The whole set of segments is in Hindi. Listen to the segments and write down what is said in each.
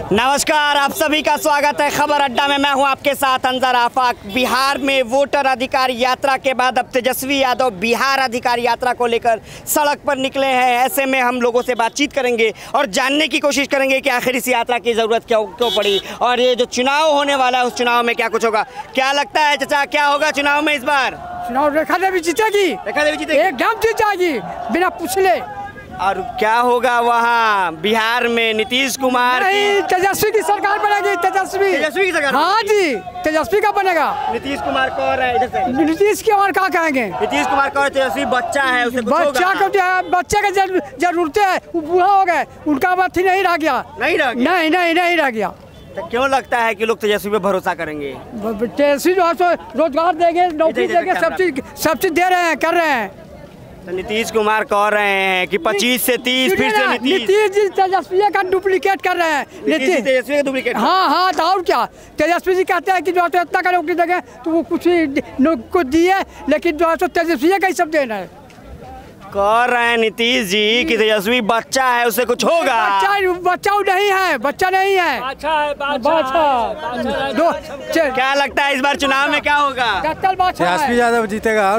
नमस्कार, आप सभी का स्वागत है खबर अड्डा में। मैं हूं आपके साथ अंजर आफाक। बिहार में वोटर अधिकार यात्रा के बाद अब तेजस्वी यादव बिहार अधिकार यात्रा को लेकर सड़क पर निकले हैं। ऐसे में हम लोगों से बातचीत करेंगे और जानने की कोशिश करेंगे कि आखिर इस यात्रा की ज़रूरत क्यों पड़ी और ये जो चुनाव होने वाला है उस चुनाव में क्या कुछ होगा। क्या लगता है चाचा, क्या होगा चुनाव में इस बार? चुनाव रेखा देवी जीतेगी, एकदम जीत जाएगी बिना पूछले। और क्या होगा वहाँ बिहार में? नीतीश कुमार नहीं, तेजस्वी की सरकार बनेगी। तेजस्वी की सरकार? हाँ जी, तेजस्वी का बनेगा। नीतीश कुमार कौन है इधर से? नीतीश की और क्या कहेंगे? नीतीश कुमार कौन? तेजस्वी बच्चा है, उसे बच्चा को बच्चे का जरूरत है, वो बूढ़ा हो गए, उनका बात ही नहीं रह गया। नहीं रह गया। तो क्यों लगता है कि लोग तेजस्वी पे भरोसा करेंगे? तेजस्वी जो है रोजगार देंगे, नौकरी देंगे, सब चीज दे रहे हैं, कर रहे हैं। तो नीतीश कुमार कह रहे हैं कि 25 से 30 फिर से नीतीश जी तेजस्वी का डुप्लीकेट कर रहे हैं। नीतीश तेजस्वी का डुप्लीकेट? हाँ, तो और क्या। तेजस्वी जी कहते हैं कि जो है इतना का नौकरी देंगे तो वो कुछ दिए, लेकिन जो है तेजस्वी का ही सब देना है। कह रहे हैं नीतीश जी कि तेजस्वी बच्चा है, उससे कुछ होगा। बच्चा नहीं है, बच्चा नहीं है। क्या लगता है इस बार चुनाव में क्या होगा? तेजस्वी यादव जीतेगा,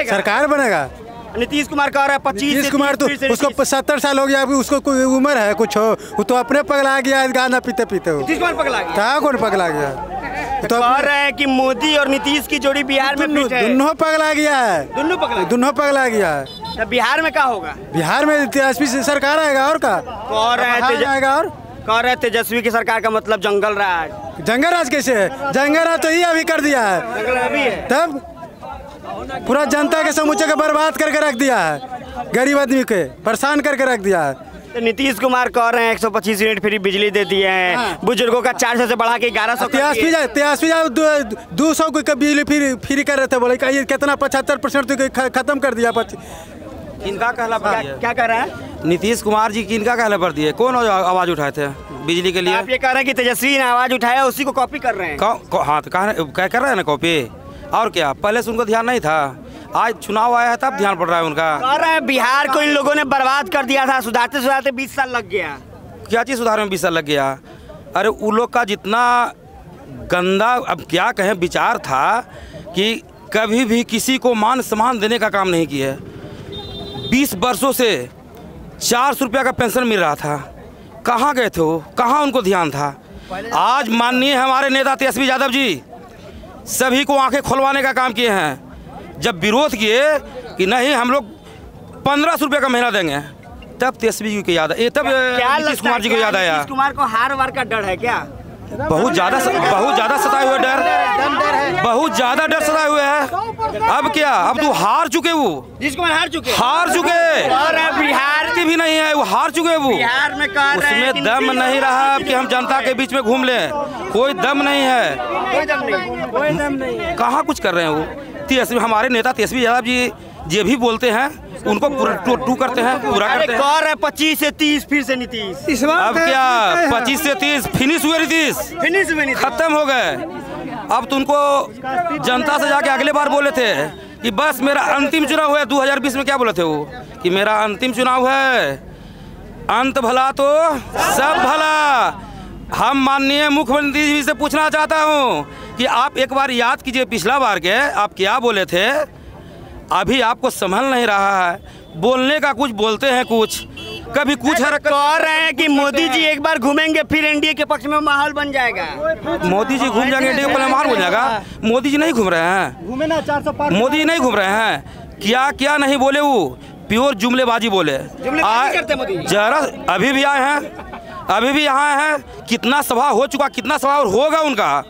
सरकार बनेगा। नीतीश कुमार कह रहा है 25। नीतीश कुमार तो उसको 70 साल हो गया, अभी उसको कोई उम्र है कुछ हो, वो तो अपने पगला गया गाना पीते पीते। नीतीश कुमार पगला गया? कहाँ कौन पगला गया? तो कह रहे हैं कि मोदी और नीतीश की जोड़ी बिहार में दोनों पगला गया है। दोनों पगला गया है। तो बिहार में क्या होगा? बिहार में तेजस्वी सरकार आएगा। और क्या कह रहे हैं तेजस्वी की सरकार का मतलब जंगल राज। जंगल राज कैसे है? जंगल राज तो ये अभी कर दिया है, तब पूरा जनता के समूचे को बर्बाद करके रख दिया है, गरीब आदमी के परेशान करके रख दिया है। तो नीतीश कुमार कह रहे हैं 125 यूनिट फ्री बिजली दे दिए हैं। हाँ। बुजुर्गों का 400 से बढ़ा के 1100। तेजस्वी 200 को बिजली फ्री कर रहे थे, बोले कितना 75% खत्म कर दिया। इनका कहला क्या कह रहा है? नीतीश कुमार जी किनका कहला पर दिए? कौन आवाज उठाए थे बिजली के लिए? आप ये कह रहे हैं कि तेजस्वी ने आवाज उठाया, उसी को कॉपी कर रहे हैं। हाँ, तो क्या कर रहे हैं ना कॉपी। और क्या, पहले से उनको ध्यान नहीं था, आज चुनाव आया है तब ध्यान पड़ रहा है उनका। कह रहे हैं बिहार को इन लोगों ने बर्बाद कर दिया था, सुधारते 20 साल लग गया। क्या चीज़ सुधारने में 20 साल लग गया? अरे उन लोग का जितना गंदा, अब क्या कहें, विचार था कि कभी भी किसी को मान सम्मान देने का काम नहीं किया। 20 वर्षों से 400 रुपया का पेंशन मिल रहा था, कहाँ गए थे वो? कहाँ उनको ध्यान था? आज माननीय हमारे नेता तेजस्वी यादव जी सभी को आंखें खुलवाने का काम किए हैं। जब विरोध किए कि नहीं हम लोग 1500 रुपये का महीना देंगे, तब तेजस्वी जी को याद है, तब नीतीश कुमार जी को याद आया। नीतीश कुमार को हार वार का डर है क्या? बहुत ज़्यादा सताए हुए डर, बहुत ज़्यादा डर सताए हुए है। अब क्या, अब तो हार चुके, वो नीतीश कुमार हार चुके और बिहार की भी नहीं है, वो हार चुके। वो बिहार में उसमें दम नहीं रहा कि हम जनता के बीच में घूम लें, कोई दम नहीं है, कोई दम नहीं। कहाँ कुछ कर रहे हैं वो तेजस्वी, हमारे नेता तेजस्वी यादव जी ये भी बोलते हैं, उनको टू करते हैं, पूरा करते हैं। कह रहे 25 से 30 फिर से नीतीश। अब क्या 25 से 30 फिनिश हुए? नीतीश खत्म हो गए। अब तो उनको जनता से जाके अगले बार बोले थे कि बस मेरा अंतिम चुनाव है। 2020 में क्या बोले थे वो कि मेरा अंतिम चुनाव है, अंत भला तो सब भला। हम माननीय मुख्यमंत्री जी से पूछना चाहता हूँ कि आप एक बार याद कीजिए, पिछला बार के आप क्या बोले थे। अभी आपको संभल नहीं रहा है, बोलने का कुछ बोलते हैं, कुछ कभी कुछ कह रहे हैं कि मोदी जी एक बार घूमेंगे फिर एनडीए के पक्ष में माहौल बन जाएगा। मोदी जी घूम जाएंगे, एनडीए के पक्ष में माहौल बन जाएगा। मोदी जी नहीं घूम रहे हैं, घूमे ना 400 मोदी जी नहीं घूम रहे हैं। क्या नहीं बोले, वो प्योर जुमलेबाजी बोले। जरा अभी भी आए हैं, अभी भी यहाँ हैं। कितना सभा हो चुका, कितना सभा और होगा उनका,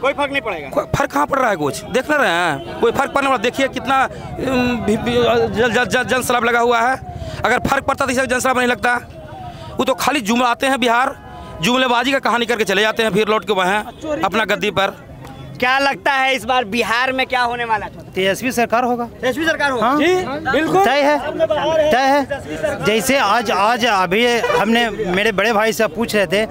कोई फर्क नहीं पड़ेगा। फर्क कहाँ पड़ रहा है? कुछ देख रहे हैं, कोई फर्क पड़ने वाला? देखिए कितना जनसलाब लगा हुआ है। अगर फर्क पड़ता तो इसे जनसलाब नहीं लगता। वो तो खाली जुमला आते हैं बिहार, जुमलेबाजी का कहानी करके चले जाते हैं, फिर लौट के वहाँ अपना गद्दी पर। क्या लगता है इस बार बिहार में क्या होने वाला है? तेजस्वी सरकार होगा। तेजस्वी सरकार होगा? हाँ, जी बिल्कुल तय है। जैसे आज अभी हमने मेरे बड़े भाई से पूछ रहे थे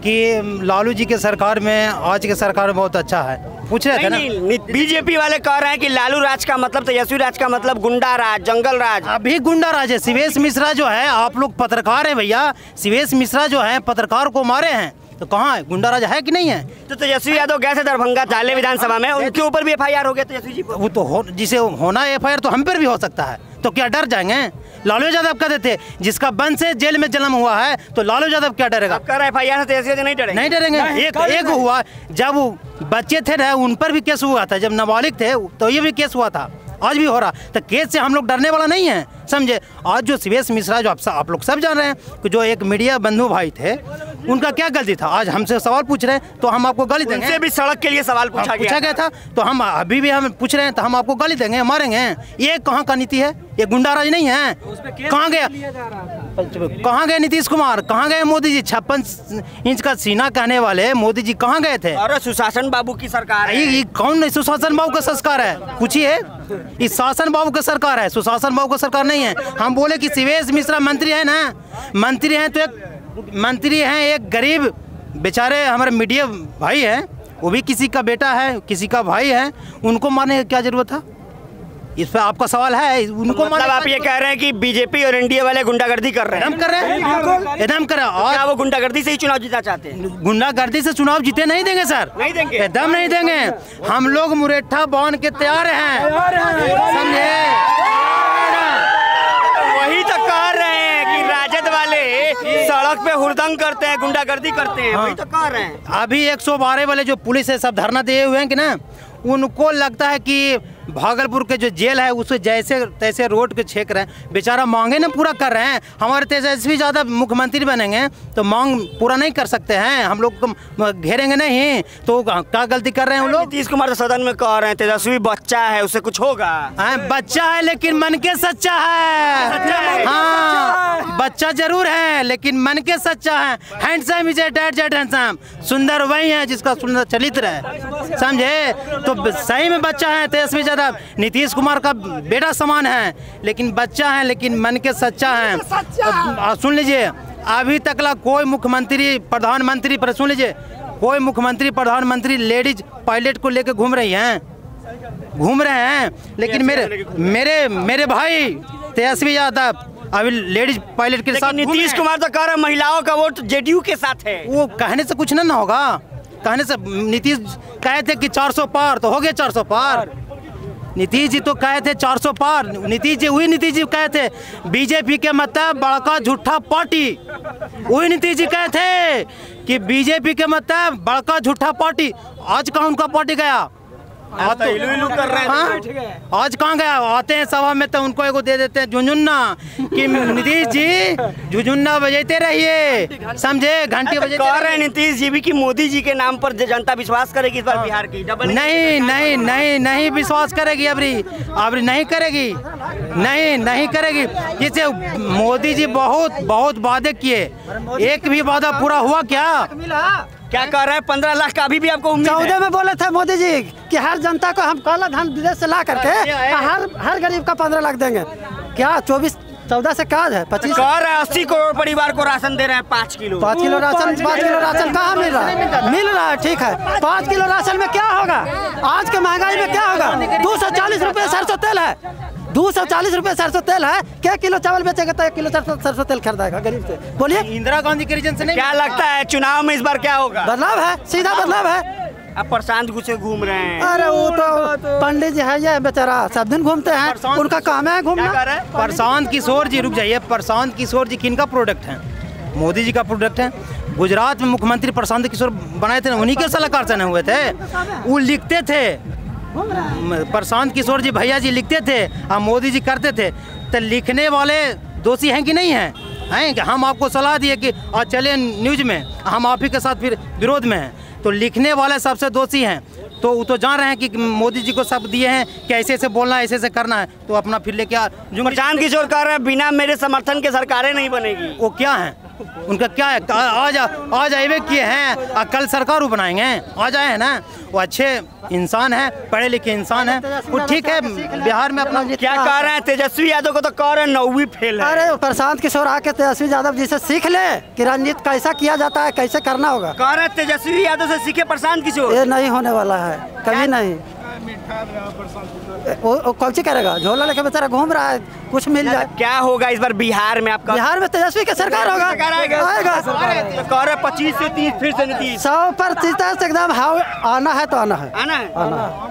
कि लालू जी के सरकार में आज के सरकार में बहुत अच्छा है, पूछ रहे थे ना। बीजेपी वाले कह रहे हैं कि लालू राज का मतलब, तेजस्वी राज का मतलब गुंडा राज, जंगल राज। अभी गुंडा राज है। शिवेश मिश्रा जो है, आप लोग पत्रकार हैं भैया, शिवेश मिश्रा जो है पत्रकार को मारे हैं, तो कहाँ है, गुंडा राज है कि नहीं है? तो तेजस्वी यादव गए थे दरभंगा चाले विधानसभा में, उनके ऊपर भी FIR हो गया तेजस्वी जी पर। वो तो जिसे होना FIR तो हम पर भी हो सकता है, तो क्या डर जाएंगे? लालू यादव कहते थे जिसका बंद से जेल में जन्म हुआ है, तो लालू यादव क्या डरेगा? अब कर FIR से तेजस्वी यादव नहीं डरेंगे? नहीं डरेंगे। एक हुआ जब वो बच्चे थे ना, उन पर भी केस हुआ था, जब नाबालिग थे तो ये भी केस हुआ था, आज भी हो रहा। तो केस से हम लोग डरने वाला नहीं है, समझे। आज जो शिवेश मिश्रा, जो आप लोग सब जान रहे हैं कि जो एक मीडिया बंधु भाई थे, उनका क्या गलती था? आज हमसे सवाल पूछ रहे हैं तो हम आपको गाली देंगे। उनसे भी सड़क के लिए सवाल पूछा गया था, तो हम अभी भी हम पूछ रहे हैं तो हम आपको गाली देंगे, मारेंगे। ये कहाँ का नीति है? ये गुंडा राज नहीं है। कहाँ गया, कहाँ गए नीतीश कुमार, कहाँ गए मोदी जी? 56 इंच का सीना कहने वाले मोदी जी कहाँ गए थे? और सुशासन बाबू की सरकार है। ये कौन नहीं? सुशासन बाबू का सरकार है, पूछिए। इस शासन बाबू का सरकार है, सुशासन बाबू का सरकार नहीं है। हम बोले कि शिवेश मिश्रा मंत्री है ना, मंत्री हैं तो एक मंत्री हैं, एक गरीब बेचारे हमारे मीडिया भाई हैं, वो भी किसी का बेटा है, किसी का भाई है, उनको मारने की क्या जरूरत था? इस पर आपका सवाल है? उनको मतलब आप ये कह रहे हैं कि बीजेपी और एनडीए वाले गुंडागर्दी कर रहे हैं? एकदम कर रहे हैं, एकदम कर रहे हैं। और क्या वो गुंडागर्दी से ही चुनाव जीतना चाहते हैं? गुंडागर्दी से चुनाव जीते नहीं देंगे सर, नहीं देंगे, एकदम नहीं देंगे। हम लोग मुरेठा बांध के तैयार हैं, समझे। वही तो कह रहे हैं कि राजद वाले सड़क पे हुड़दंग करते हैं, गुंडागर्दी करते हैं, वही तो कह रहे हैं। अभी 112 वाले जो पुलिस है सब धरना दिए हुए हैं कि ना, उनको लगता है कि भागलपुर के जो जेल है उसे जैसे तैसे रोड के छेक रहे हैं, बेचारा मांगे ना पूरा कर रहे हैं। हमारे तेजस्वी यादव मुख्यमंत्री बनेंगे तो मांग पूरा नहीं कर सकते हैं, हम लोग को घेरेंगे नहीं, तो क्या गलती कर रहे हैं वो लोग? नीतीश कुमार तो सदन में कह रहे हैं तेजस्वी बच्चा है, उससे कुछ होगा। बच्चा है लेकिन मन के सच्चा है। हाँ, बच्चा जरूर है लेकिन मन के सच्चा है। हैंडसम इज डेड हैंडसम, सुंदर वही है जिसका सुंदर चरित्र है, समझे। तो सही में बच्चा है तेजस्वी यादव, नीतीश कुमार का बेटा समान है, लेकिन बच्चा है, लेकिन मन के सच्चा है। सुन लीजिए, अभी तक कोई मुख्यमंत्री प्रधानमंत्री पर, सुन लीजिए, कोई मुख्यमंत्री प्रधानमंत्री लेडीज पायलट को लेकर घूम रहे हैं, लेकिन मेरे भाई तेजस्वी यादव अभी लेडीज पायलट के साथ। नीतीश कुमार तो कह रहे हैं महिलाओं का वोट JDU के साथ है। वो कहने से कुछ ना होगा, कहने से। नीतीश कहे थे कि 400 पार, तो हो गया 400 पार। नीतीश जी तो कहे थे 400 पार, नीतीश जी कहे थे बीजेपी के मतलब बड़का झूठा पार्टी, वही नीतीश जी कहे थे कि बीजेपी के मतलब बड़का झूठा पार्टी। आज कहाँ उनका पार्टी गया? आज तो इलू कर रहे हैं। आज कहाँ गया? आते हैं सभा में तो उनको एगो दे देते हैं झुंझुन्ना कि नीतीश जी झुंझुन्ना बजाते रहिए, समझे, घंटी बजाते। कह रहे हैं नीतीश जी भी कि मोदी जी के नाम पर जनता विश्वास करेगी इस बार बिहार की। नहीं विश्वास करेगी, अबरी नहीं करेगी, नहीं करेगी। जैसे मोदी जी बहुत वादे किए, एक भी वादा पूरा हुआ क्या कह रहे हैं? 15 लाख का अभी भी आपको उम्मीद है? 14 में बोले थे मोदी जी कि हर जनता को हम काला धन विदेश से ला करके हर गरीब का 15 लाख देंगे। क्या 14 से काज है? 25 कह रहे हैं 80 करोड़ परिवार को राशन दे रहे हैं, 5 किलो राशन कहाँ मिल रहा है? ठीक है, 5 किलो राशन में क्या होगा? आज के महंगाई में क्या होगा? 240 रुपये सरसों तेल है, 240 रुपये सरसों तेल है। क्या किलो चावल बेचेगा तो 1 किलो सरसों तेल खरीदेगा गरीब से? बोलिए। इंदिरा गांधी के रीजन से नहीं। क्या लगता है चुनाव में इस बार क्या होगा? बदलाव है, सीधा बदलाव है। अब प्रशांत घुसे घूम रहे हैं। अरे वो तो पंडित जी है, ये बेचारा सब दिन घूमते हैं, उनका काम है घूमना। प्रशांत किशोर जी, रुक जाइए, प्रशांत किशोर जी किनका प्रोडक्ट है? मोदी जी का प्रोडक्ट है। गुजरात में मुख्यमंत्री प्रशांत किशोर बनाए थे, उन्हीं के सलाहकार से हुए थे। वो लिखते थे, प्रशांत किशोर जी भैया जी लिखते थे और मोदी जी करते थे। तो लिखने वाले दोषी हैं कि नहीं हैं? कि हम आपको सलाह दिए कि आज चले न्यूज में, हम आप ही के साथ फिर विरोध में हैं, तो लिखने वाले सबसे दोषी हैं। तो वो तो जान रहे हैं कि मोदी जी को सब दिए हैं कि ऐसे ऐसे बोलना है, ऐसे ऐसे करना है, तो अपना फिर लेके प्रशांत किशोर कह रहे हैं बिना मेरे समर्थन के सरकारें नहीं बनेगी। वो क्या है? उनका क्या है? आज आए किए हैं और कल सरकार बनाएंगे, आज आए हैं ना। वो अच्छे इंसान है, पढ़े लिखे इंसान है, वो ठीक है। बिहार में अपना क्या कह रहे हैं? तेजस्वी यादव को तो कह रहे हैं 9वीं फेल है। अरे प्रशांत किशोर आके तेजस्वी यादव जी से सीख ले कि राजनीति कैसा किया जाता है, कैसे करना होगा। कह रहे हैं तेजस्वी यादव से सीखे प्रशांत किशोर। ये नहीं होने वाला है, कभी नहीं। वो कौन सी करेगा, झोला लेके बेचारा घूम रहा है, कुछ मिल जाए। क्या होगा इस बार बिहार में आपका? बिहार में तेजस्वी की सरकार होगा, आएगा। तो कह रहे 25 से 30 फिर से नीतीश। 100% एकदम हाँ, आना है तो आना है, आना है।